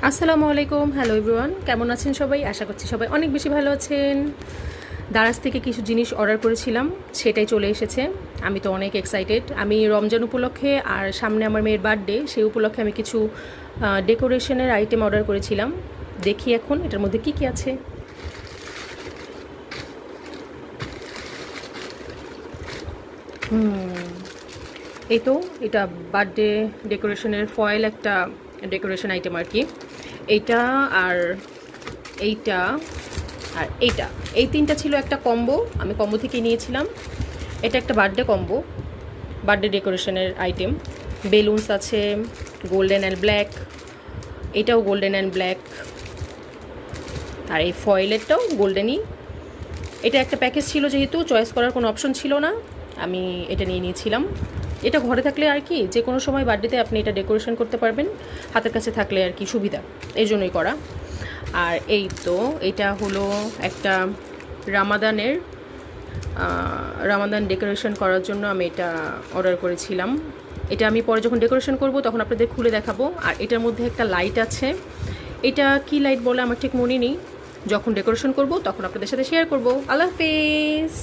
আসসালামু আলাইকুম, hello everyone, কেমন আছেন সবাই? আশা করছি সবাই অনেক বেশি ভালো আছেন। দারাজ থেকে কিছু জিনিস অর্ডার করেছিলাম, সেটাই চলে এসেছে। আমি তো অনেক এক্সাইটেড। আমি রমজান উপলক্ষে আর সামনে আমার মেয়ের বার্থডে, সেই উপলক্ষে আমি কিছু ডেকোরেশনের আইটেম অর্ডার করেছিলাম। দেখি এখন এটার মধ্যে কি কি আছে। এই তো, এটা বার্থডে ডেকোরেশনের ফয়েল একটা ডেকোরেশন আইটেম আর কি। এইটা আর এইটা আর এইটা, এই তিনটা ছিল একটা কম্বো, আমি কম্বো থেকে নিয়েছিলাম। এটা একটা বার্থডে কম্বো, বার্থডে ডেকোরেশনের আইটেম। বেলুনস আছে গোল্ডেন অ্যান্ড ব্ল্যাক, এটাও গোল্ডেন অ্যান্ড ব্ল্যাক, আর এই ফয়েলেরটাও গোল্ডেনই। এটা একটা প্যাকেজ ছিল, যেহেতু চয়েস করার কোনো অপশন ছিল না, আমি এটা নিয়ে নিয়েছিলাম। এটা ঘরে থাকলে আর কি যে কোনো সময় বার্থডেতে আপনি এটা ডেকোরেশন করতে পারবেন, হাতের কাছে থাকলে আর কি সুবিধা, এই জন্যই করা। আর এই তো, এটা হলো একটা রামাদানের রামাদান ডেকোরেশন করার জন্য আমি এটা অর্ডার করেছিলাম। এটা আমি পরে যখন ডেকোরেশন করব তখন আপনাদের খুলে দেখাবো। আর এটার মধ্যে একটা লাইট আছে, এটা কি লাইট বলে আমার ঠিক মনে নেই, যখন ডেকোরেশন করব তখন আপনাদের সাথে শেয়ার করব। আল্লাহ হাফেজ।